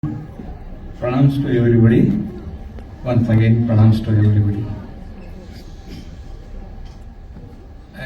Pranams to everybody. Once again, pranams to everybody. I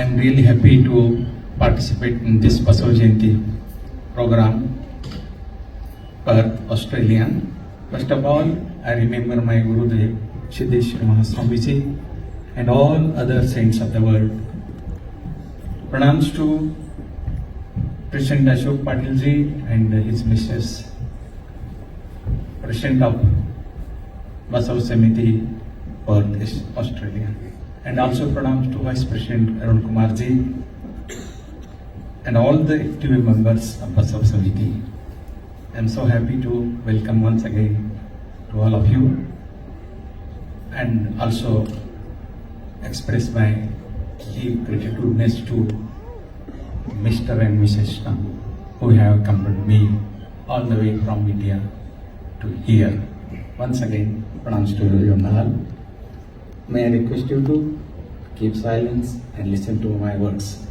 am really happy to participate in this Basav Jayanti program, Perth, Australia. First of all, I remember my Gurudev, Siddheshwar Mahaswamiji, and all other saints of the world. Pranams to President Ashok Patil ji and his Mrs. President of Basav Samiti, Perth, Australia. And also pranams to Vice President Arun Kumar ji and all the active members of Basav Samiti. I am so happy to welcome once again to all of you and also express my deep gratitude to Mr. and Mrs. Shah, who have accompanied me all the way from India to here. Once again, pranams to everyone all. May I request you to keep silence and listen to my words.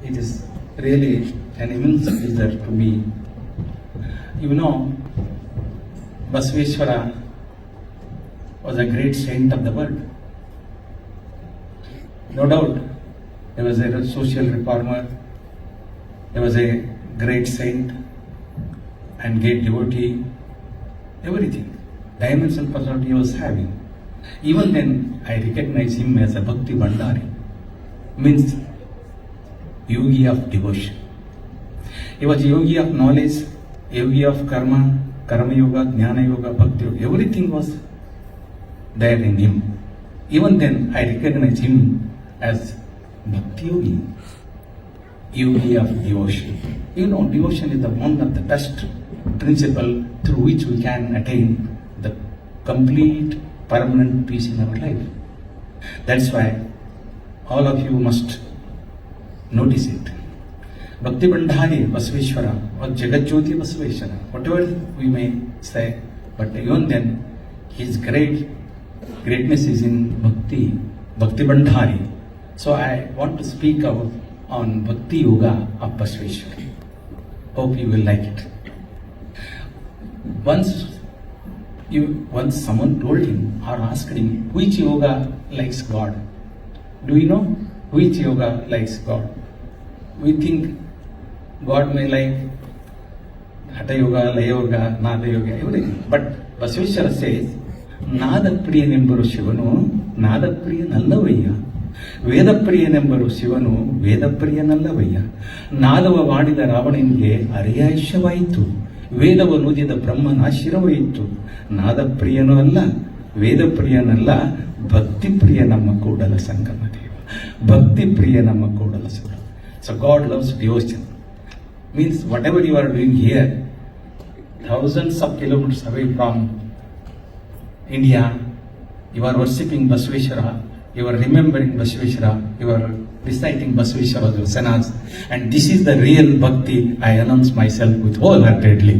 It is really an immense pleasure to me. You know, Basaveshwara was a great saint of the world. No doubt, he was a social reformer, he was a great saint and great devotee, everything. Dimensional personality he was having. Even then, I recognize him as a Bhakti Bhandari, means yogi of devotion. He was yogi of knowledge, yogi of karma, karma yoga, jnana yoga, bhakti yoga, everything was there in him. Even then, I recognize him as Bhakti yogi, yogi of devotion. You know, devotion is the one of the best principle through which we can attain the complete permanent peace in our life. That's why all of you must notice it. Bhakti Bhandari Basaveshwara or Jagat Jyoti Basaveshwara, whatever we may say, but even then his greatness is in Bhakti Bhandari. So I want to speak out on Bhakti Yoga of Basaveshwara. Hope you will like it. Once someone told him or asked him which yoga likes God. Do you know which yoga likes God? We think God may like Hatha Yoga, Laya Yoga, Nada Yoga, everything. But Basaveshwara says, Nada Priyanemburu Shivanu, Nada Priyanallavayya. ವೇದ ಪ್ರಿಯನೆಂಬರು ಶಿವನು ವೇದ ಪ್ರಿಯನಲ್ಲವಯ್ಯ. ನಾದವ ವಾಡಿದ ರಾವಣನಿಗೆ ಅರಿಯಾಶ್ಯವಾಯಿತು, ವೇದವ ನುದಿದ ಬ್ರಹ್ಮನ ಶಿರವಾಯಿತು. ನಾದ ಪ್ರಿಯನೂ ಅಲ್ಲ, ವೇದ ಪ್ರಿಯನಲ್ಲ, ಭಕ್ತಿ ಪ್ರಿಯ ನಮ್ಮ ಕೂಡಲ ಸಂಗಮ ದೇವ. ಭಕ್ತಿ ಪ್ರಿಯ ನಮ್ಮ Kudala Sangama. So God loves devotion. Means whatever you are doing here, thousands of kilometers away from India, you are worshipping Basaveshwara, you are remembering Basaveshwara, you are reciting Basaveshwara Vasanas, and this is the real bhakti. I announce myself with wholeheartedly.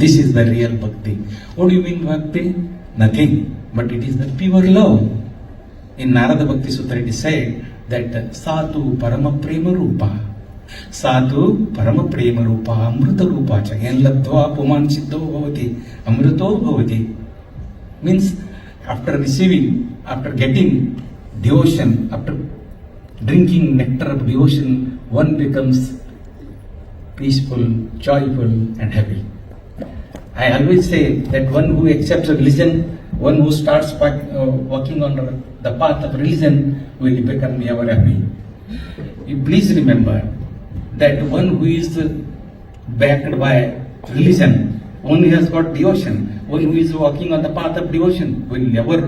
This is the real bhakti. What do you mean bhakti? Nothing, but it is the pure love. In Narada Bhakti Sutra it is said that Satu Parama Prema Rupa, Satu Parama Prema Rupa, Amrita Rupa cha, Yen Labdva Puman Siddho Bhavati, Amrito Bhavati. Means after getting devotion, after drinking nectar of devotion, one becomes peaceful, joyful and happy. I always say that one who accepts a religion, one who starts walking on the path of religion will become ever happy. You please remember that one who is backed by religion, one who has got devotion, one who is walking on the path of devotion will never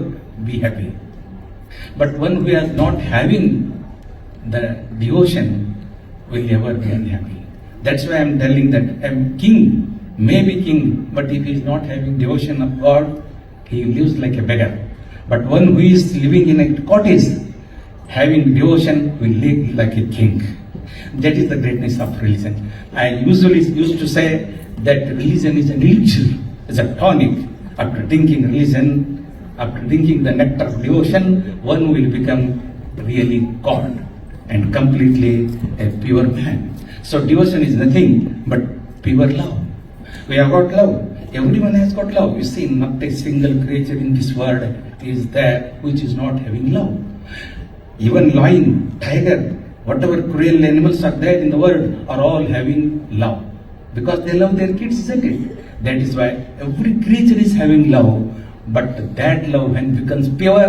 be happy. But one who is not having the devotion will never be unhappy. That's why I am telling that a king may be king, but if he is not having devotion of God, he lives like a beggar. But one who is living in a cottage, having devotion, will live like a king. That is the greatness of religion. I usually used to say that religion is an elixir, is a tonic. After drinking religion, after drinking the nectar of devotion, one will become really God. and completely a pure man. So devotion is nothing but pure love. We have got love. Everyone has got love. You see, not a single creature in this world is there which is not having love. Even lion, tiger, whatever cruel animals are there in the world are all having love. Because they love their kids, isn't it? That is why every creature is having love. But that love when becomes pure,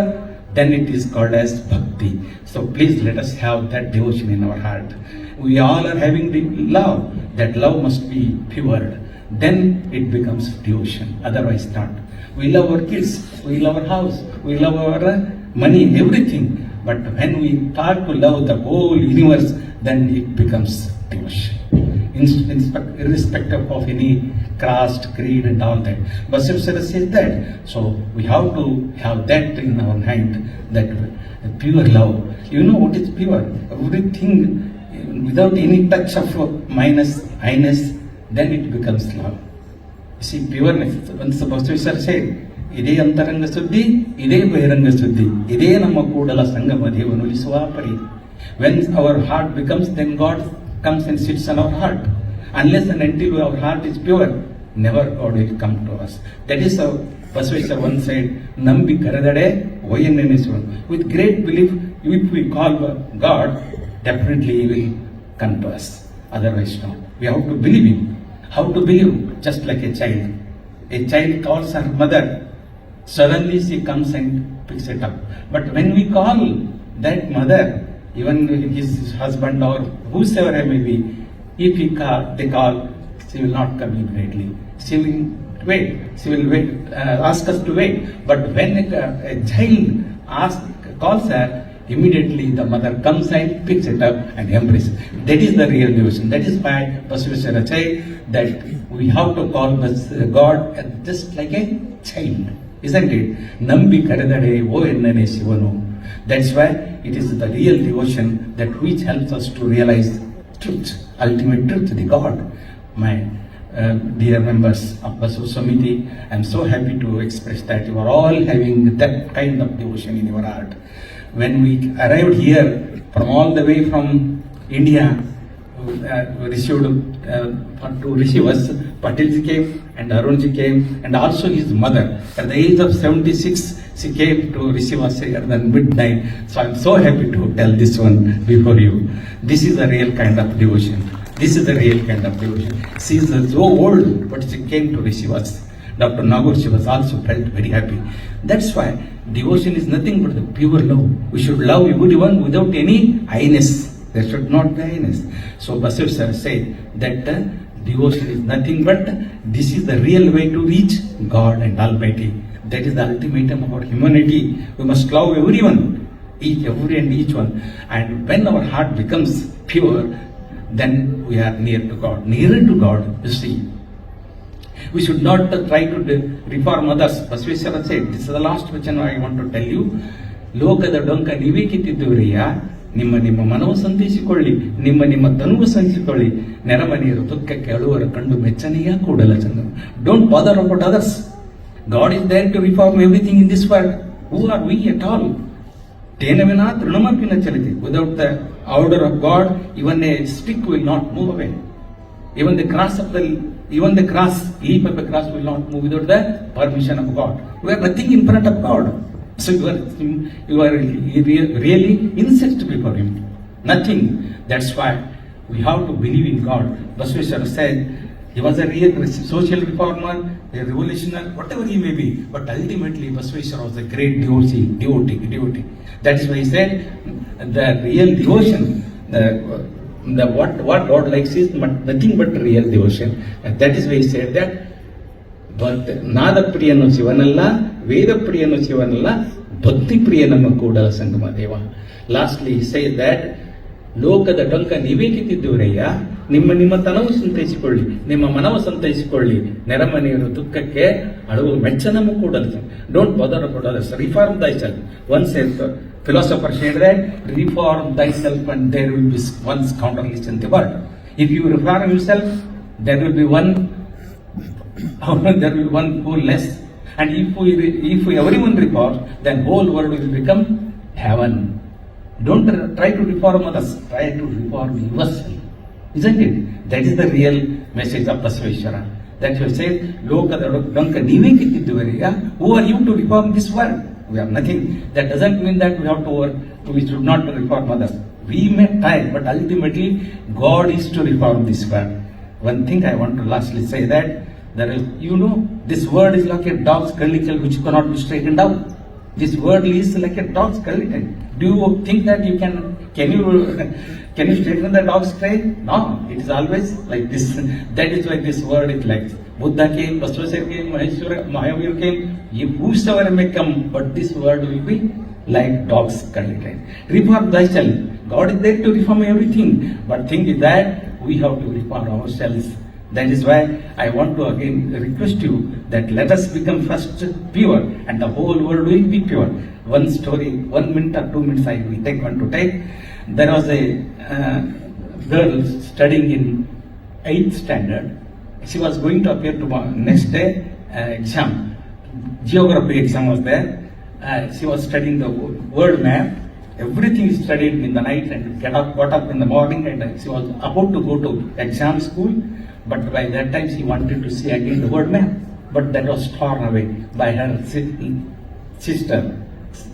then it is called as bhakti. So please let us have that devotion in our heart. We all are having the love. That love must be pure. Then it becomes devotion. Otherwise not. We love our kids. We love our house. We love our money, everything. But when we start to love the whole universe, then it becomes devotion. Irrespective of any caste, creed and all that. Basaveswara says that. So we have to have that in our mind, that pure love. You know what is pure? Everything without any touch of minus, highness, then it becomes love. You see, pureness. Once Basaveswara said, ಇದೇ ಅಂತರಂಗ ಸುದ್ದಿ, ಇದೇ ಬಹಿರಂಗ ಸುದ್ದಿ, ಇದೇ ನಮ್ಮ ಕೂಡಲ ಸಂಗಮ ದೇವನುಲಿಸುವ ಪರಿ. When our heart becomes, then God comes and sits on our heart. Unless and until our heart is pure, never God will come to us. That is how Basaveswara once said, Nambi karadade oyennenesuvanu. With great belief, if we call God, definitely He will come to us. Otherwise no. We have to believe Him. How to believe? Just like a child. A child calls her mother. Suddenly she comes and picks it up. But when we call that mother, even his husband or whosoever may be, if they call, she will not come immediately. She will wait. She will wait, ask us to wait. But when a child calls her, immediately the mother comes and picks it up and embraces. That is the real devotion. That is why Basaveswara said that we have to call God just like a child. Isn't it? Nambi karadade o ennane shivanu. That's why it is the real devotion that which helps us to realize truth, ultimate truth, the God. My dear members of Basav Samiti, I am so happy to express that you are all having that kind of devotion in your heart. When we arrived here from all the way from India, received to receive us, Patilji came and Arunji came and also his mother. At the age of 76, she came to receive us at the midnight. So I am so happy to tell this one before you. This is a real kind of devotion. This is the real kind of devotion. She is so old, but she came to receive us. Dr. Nagor, she was also felt very happy. That's why devotion is nothing but the pure love. We should love everyone without any highness. There should not be highness. So Basaveswara said that devotion is nothing but this is the real way to reach God and Almighty. That is the ultimatum of our humanity. We must love everyone, every and each one. And when our heart becomes pure, then we are near to God. Nearer to God, you see. We should not try to reform others. Basaveswara said, this is the last question I want to tell you. ಲೋಕದ ಡೊಂಕ ನೀವೇ ಕಿತ್ತಿದ್ದವರಯ್ಯ, ನಿಮ್ಮ ಮನವು ಸಂತೈಸಿಕೊಳ್ಳಿ, ನಿಮ್ಮ ತನುವು ಸಂಚಿಕೊಳ್ಳಿ, ನೆರಮನೆಯರು ದುಃಖಕ್ಕೆ ಅಳುವರ ಕಂಡು ಮೆಚ್ಚನೆಯ ಕೂಡಲ ಚಂದ. Don't bother about others. God is there to reform everything in this world. Who are we at all? Tenavina trunamapina chaliti. Without the order of God, even a stick will not move away. Even the grass, leaf of a grass will not move without the permission of God. We are nothing in front of God. So you are really incensed before Him. Nothing. That's why we have to believe in God. Basaveswara said he was a real social reformer, a revolutionary, whatever he may be. But ultimately Basaveswara was a great devotee. That is why he said the real devotion, what God likes is nothing but real devotion. And that is why he said that ನಾದ ಪ್ರಿಯನು ಶಿವನಲ್ಲ, ವೇದ ಪ್ರಿಯನು ಶಿವನಲ್ಲ, ಭಕ್ತಿ ಪ್ರಿಯ ನಮ್ಮ Kudala Sangama Deva. Lastly say that ಲೋಕದ ಡೊಂಕ ನೀವೇ ಕಿತ್ತಿದ್ದವರಯ್ಯ, ನಿಮ್ಮ ತನವು ಸಂತೈಸಿಕೊಳ್ಳಿ, ನಿಮ್ಮ ಮನವ ಸಂತೈಸಿಕೊಳ್ಳಿ, ನೆರಮನೆಯರು ದುಃಖಕ್ಕೆ ಅಳುವು ಮೆಚ್ಚನಮ ಕೂಡಲ. Don't bother about others, reform thyself. Once a philosopher said that reform thyself and there will be one scoundrelist in the world. If you reform yourself, there will be one fool less. And if everyone reforms, then whole world will become heaven. Don't try to reform others, try to reform yourself. Isn't it? That is the real message of Basaveshwara. That you say, Lokada Donka Nive Kittiduvari. Who are you to reform this world? We have nothing. That doesn't mean that we have to work, we should not reform others. We may try, but ultimately God is to reform this world. One thing I want to lastly say that there is, this world is like a dog's curly tail which cannot be straightened out. This world is like a dog's curly tail. Do you think that you can you straighten the dog's tail? No, it is always like this. That is why this world is like Buddha came, Basaveshwara came, Mahavir came, whosoever may come, but this world will be like dog's curly tail. Reform thyself. God is there to reform everything, but thing is that we have to reform ourselves. That is why I want to again request you that let us become first pure and the whole world will be pure. One story, 1 minute or 2 minutes I will take one to take. There was a girl studying in 8th standard. She was going to appear tomorrow, next day exam. Geography exam was there. She was studying the world map. Everything is studied in the night and got up in the morning, and she was about to go to exam school. But by that time she wanted to see again the world map. But that was torn away by her sister,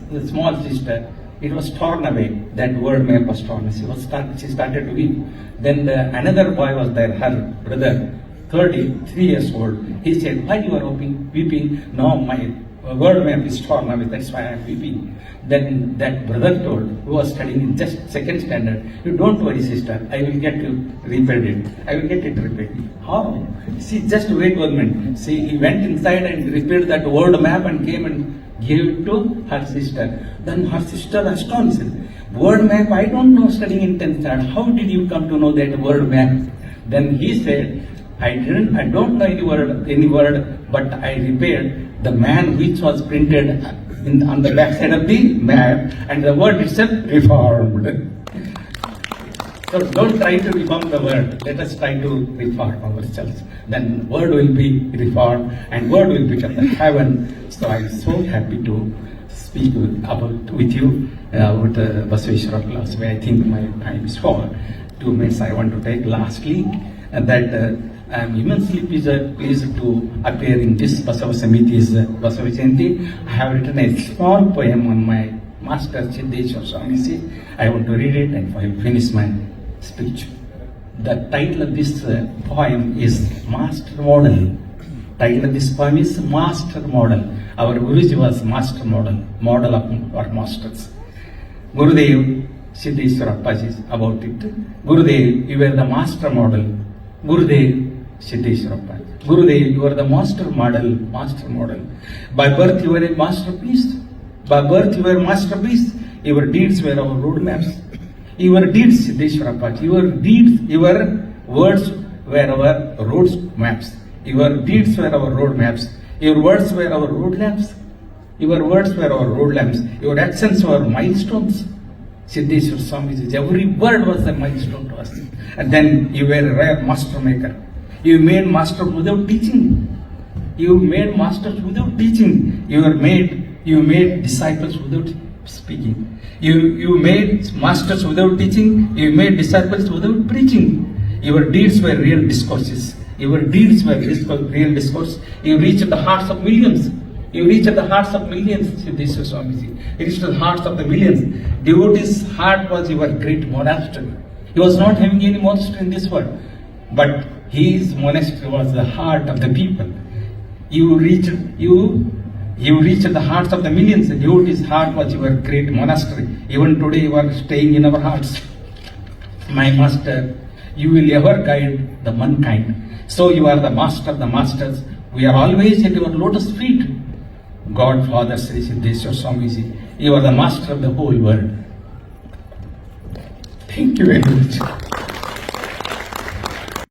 the small sister. It was torn away. That world map was torn. She started to weep. Then another boy was there, her brother, 33 years old. He said, "Why you are weeping? No, my world map is torn away. That's why I am weeping." Then that brother told, who was studying in just 2nd standard, "You don't worry, sister. I will get you repaired. I will get it repaired." How? See, just wait 1 minute. See, he went inside and repaired that world map and came and gave it to her sister. Then her sister astonished. "World map? I don't know, studying in 10th standard. How did you come to know that world map?" Then he said, I don't know any word, but I repaired the man which was printed on the back side of the map, and the word itself reformed. So don't try to reform the world. Let us try to reform ourselves. Then world will be reformed and world will become the heaven. So I'm so happy to speak with you about Basaveshwara philosophy. I think my time is for 2 minutes I want to take. Lastly, that I am immensely pleased to appear in this Basava Samiti's Basava Jayanti. I have written a small poem on my master Siddeshwar Swamiji. I want to read it and I will finish my speech. The title of this poem is Master Model. Title of this poem is Master Model. Our Guruji was Master Model of our masters. Gurudev Siddeshwar Appaji about it. Gurudev, you were the Master Model. Gurudev Siddeshwar Appaji. Gurudev, you are the Master Model. By birth you were a masterpiece. Your deeds were our roadmaps. Your deeds, Siddeshwar Appaji. Your words were our road maps. Your deeds were our road maps. Your words were our road lamps. Your actions were milestones. Siddeshwar Swamiji, every word was a milestone to us. And then you were a rare master maker. You made masters without teaching. You made disciples without speaking. You made masters without teaching. You made disciples without preaching. Your deeds were real discourses. Real discourse. You reached the hearts of millions. Siddeshwar Swamiji. You reached the hearts of the millions. Devotee's heart was your great monastery. He was not having any monastery in this world, but his monastery was the heart of the people. You reached the hearts of the millions. The devotee's heart was your great monastery. Even today you are staying in our hearts. My master, you will ever guide the mankind. So you are the master of the masters. We are always at your lotus feet. God, Father, Sri Siddeshwar Swamiji, you are the master of the whole world. Thank you very much.